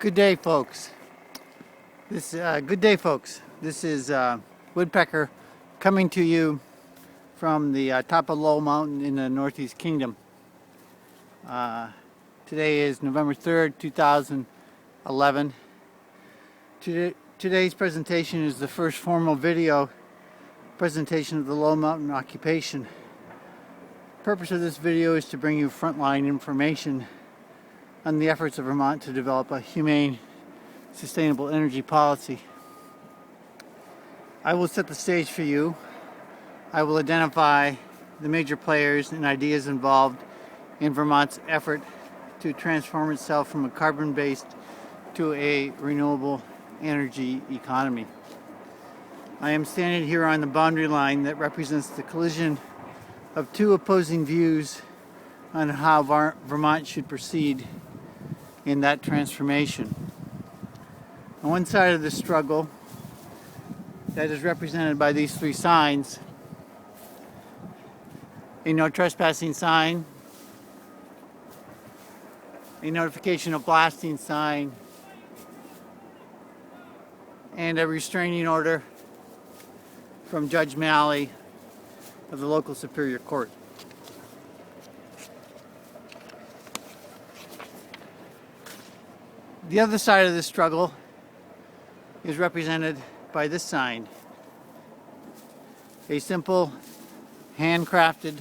Good day, folks. Good day, folks. This is Woodpecker coming to you from the top of Lowell Mountain in the Northeast Kingdom. Today is November 3rd, 2011. Today's presentation is the first formal video presentation of the Lowell Mountain occupation. The purpose of this video is to bring you frontline information on the efforts of Vermont to develop a humane, sustainable energy policy. I will set the stage for you. I will identify the major players and ideas involved in Vermont's effort to transform itself from a carbon-based to a renewable energy economy. I am standing here on the boundary line that represents the collision of two opposing views on how Vermont should proceed in that transformation. On one side of the struggle, that is represented by these three signs: a no trespassing sign, a notification of blasting sign, and a restraining order from Judge Malley of the local Superior Court. The other side of the struggle is represented by this sign: a simple, handcrafted,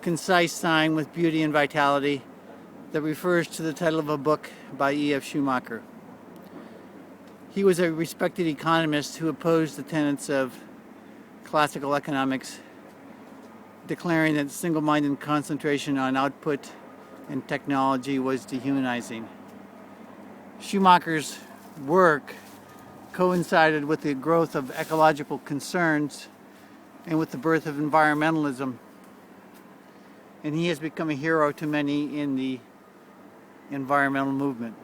concise sign with beauty and vitality that refers to the title of a book by E.F. Schumacher. He was a respected economist who opposed the tenets of classical economics, declaring that single-minded concentration on output and technology was dehumanizing. Schumacher's work coincided with the growth of ecological concerns and with the birth of environmentalism, and he has become a hero to many in the environmental movement.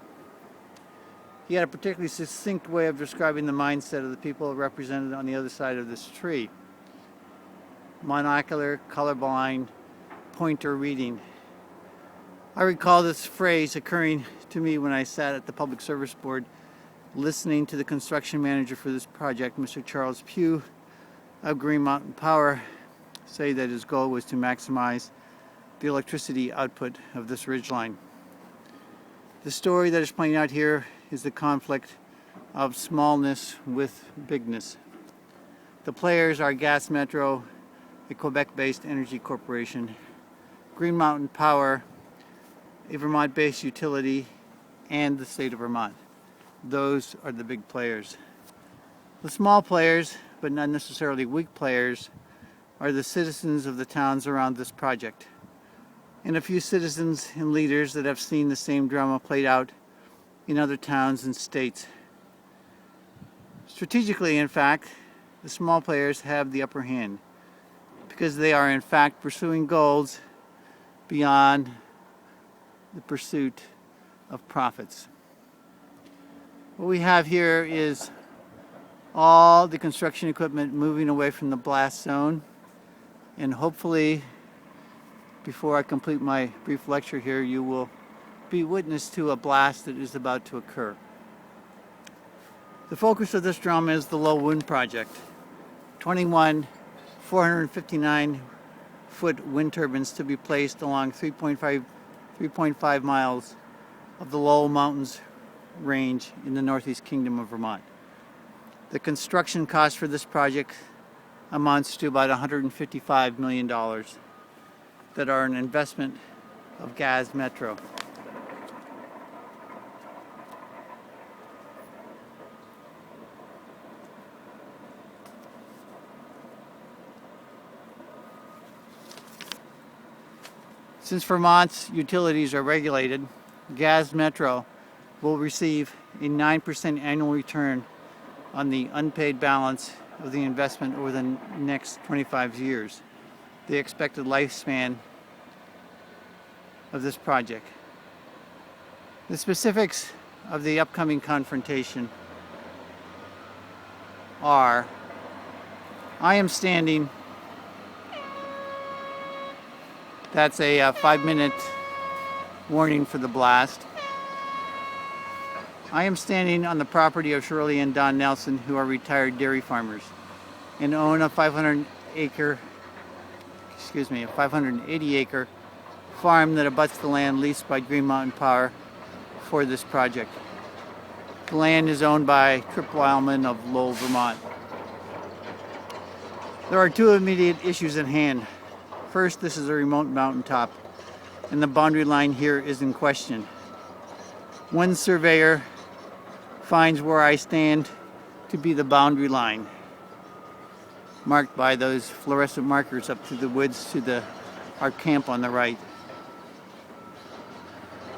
He had a particularly succinct way of describing the mindset of the people represented on the other side of this tree: monocular, colorblind, pointer reading. I recall this phrase occurring to me when I sat at the Public Service Board listening to the construction manager for this project, Mr. Charles Pugh of Green Mountain Power, say that his goal was to maximize the electricity output of this ridgeline. The story that is playing out here is the conflict of smallness with bigness. The players are Gas Metro, a Quebec-based energy corporation, Green Mountain Power, a Vermont-based utility, and the state of Vermont. Those are the big players. The small players, but not necessarily weak players, are the citizens of the towns around this project, and a few citizens and leaders that have seen the same drama played out in other towns and states. Strategically, in fact, the small players have the upper hand because they are in fact pursuing goals beyond the pursuit of profits. What we have here is all the construction equipment moving away from the blast zone, and hopefully, before I complete my brief lecture here, you will be witness to a blast that is about to occur. The focus of this drama is the Lowell Wind Project. 21 459-foot wind turbines to be placed along 3.5 miles of the Lowell Mountains range in the Northeast Kingdom of Vermont. The construction cost for this project amounts to about $155 million that are an investment of Gas Metro. Since Vermont's utilities are regulated, Gas Metro will receive a 9% annual return on the unpaid balance of the investment over the next 25 years, the expected lifespan of this project. The specifics of the upcoming confrontation are: I am standing, that's a 5-minute warning for the blast. I am standing on the property of Shirley and Don Nelson, who are retired dairy farmers and own a 580 acre farm that abuts the land leased by Green Mountain Power for this project. The land is owned by Trip Wildman of Lowell, Vermont. There are two immediate issues at hand. First, this is a remote mountaintop, and the boundary line here is in question. One surveyor finds where I stand to be the boundary line, marked by those fluorescent markers up to the woods to our camp on the right.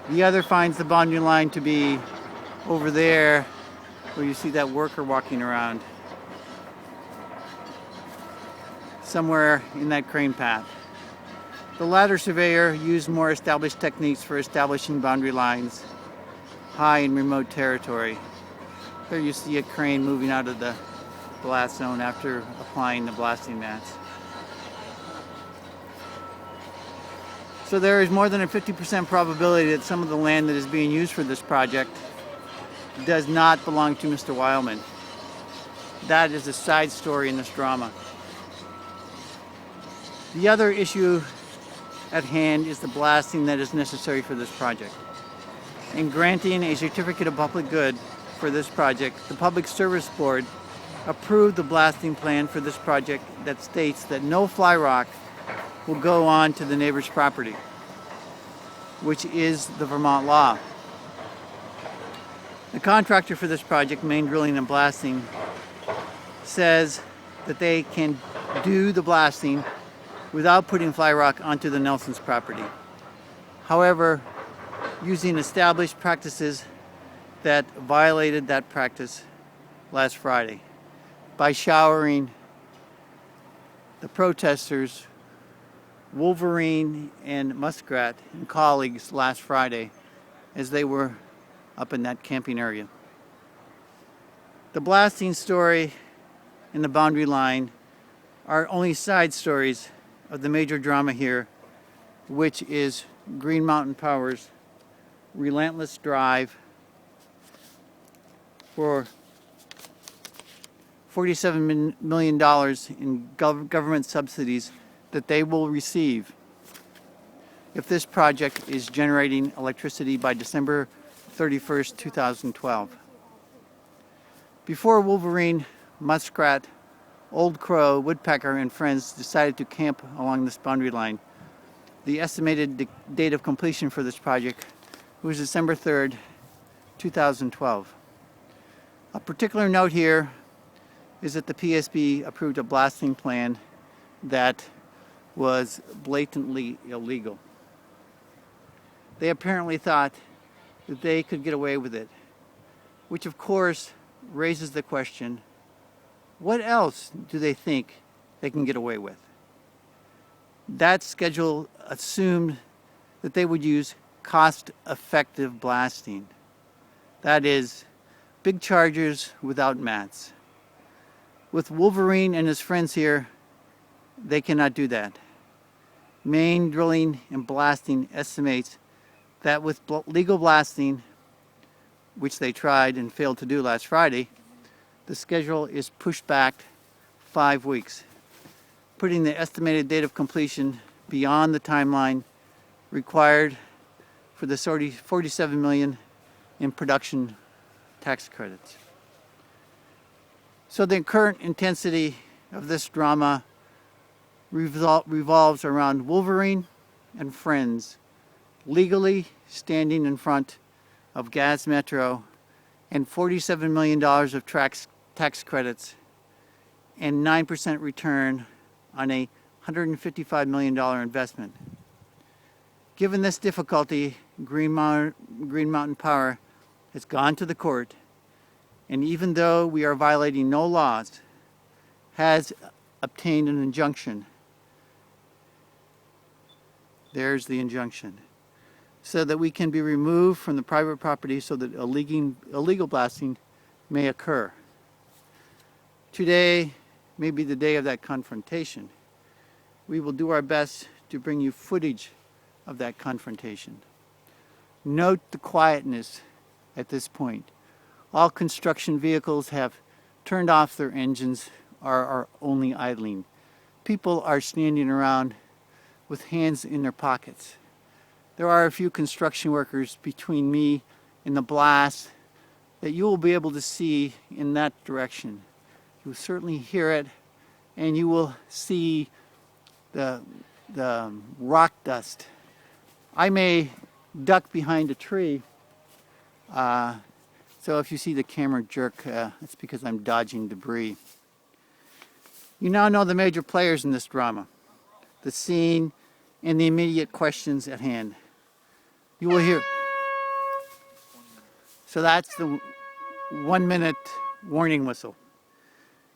The other finds the boundary line to be over there, where you see that worker walking around, somewhere in that crane path. The latter surveyor used more established techniques for establishing boundary lines high in remote territory. There you see a crane moving out of the blast zone after applying the blasting mats. So there is more than a 50% probability that some of the land that is being used for this project does not belong to Mr. Wildman. That is a side story in this drama. The other issue at hand is the blasting that is necessary for this project. In granting a certificate of public good for this project, the Public Service Board approved the blasting plan for this project that states that no fly rock will go on to the neighbor's property, which is the Vermont law. The contractor for this project, Main Drilling and Blasting, says that they can do the blasting without putting fly rock onto the Nelson's property. However, using established practices that violated that practice last Friday by showering the protesters, Wolverine and Muskrat and colleagues last Friday as they were up in that camping area. The blasting story and the boundary line are only side stories of the major drama here, which is Green Mountain Power's relentless drive for $47 million in government subsidies that they will receive if this project is generating electricity by December 31st, 2012. Before Wolverine, Muskrat, Old Crow, Woodpecker, and friends decided to camp along this boundary line, the estimated date of completion for this project was December 3rd, 2012. A particular note here is that the PSB approved a blasting plan that was blatantly illegal. They apparently thought that they could get away with it, which of course raises the question, what else do they think they can get away with? That schedule assumed that they would use cost-effective blasting. That is, big chargers without mats. With Wolverine and his friends here, they cannot do that. Main Drilling and Blasting estimates that with legal blasting, which they tried and failed to do last Friday, the schedule is pushed back 5 weeks, putting the estimated date of completion beyond the timeline required for the $47 million in production tax credits. So the current intensity of this drama revolves around Wolverine and friends legally standing in front of Gas Metro and $47 million of tax credits and 9% return on a $155 million investment. Given this difficulty, Green Mountain Power has gone to the court, and even though we are violating no laws, has obtained an injunction. There's the injunction. So that we can be removed from the private property so that illegal blasting may occur. Today may be the day of that confrontation. We will do our best to bring you footage of that confrontation. Note the quietness at this point. All construction vehicles have turned off their engines or are only idling. People are standing around with hands in their pockets. There are a few construction workers between me and the blast that you will be able to see in that direction. You will certainly hear it, and you will see the rock dust. I may duck behind a tree, so if you see the camera jerk, it's because I'm dodging debris. You now know the major players in this drama, the scene, and the immediate questions at hand. You will hear. So that's the 1 minute warning whistle.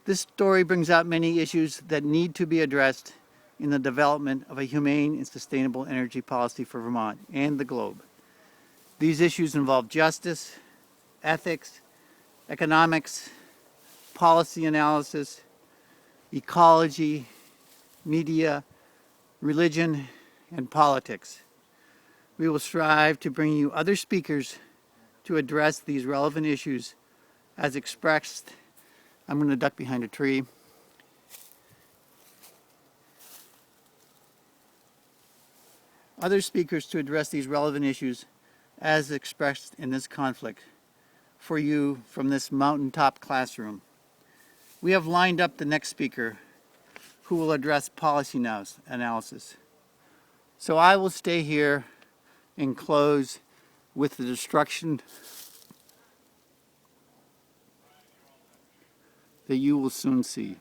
This story brings out many issues that need to be addressed in the development of a humane and sustainable energy policy for Vermont and the globe. These issues involve justice, ethics, economics, policy analysis, ecology, media, religion, and politics. We will strive to bring you other speakers to address these relevant issues as expressed. I'm going to duck behind a tree. Other speakers to address these relevant issues as expressed in this conflict for you from this mountaintop classroom. We have lined up the next speaker who will address policy analysis. So I will stay here and close with the destruction that you will soon see.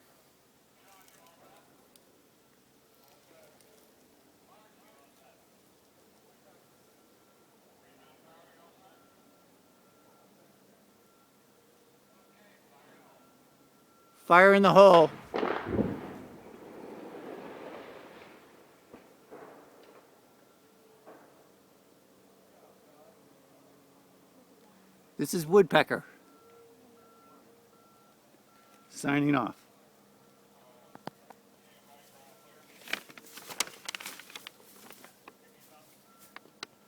Fire in the hole. This is Woodpecker, signing off.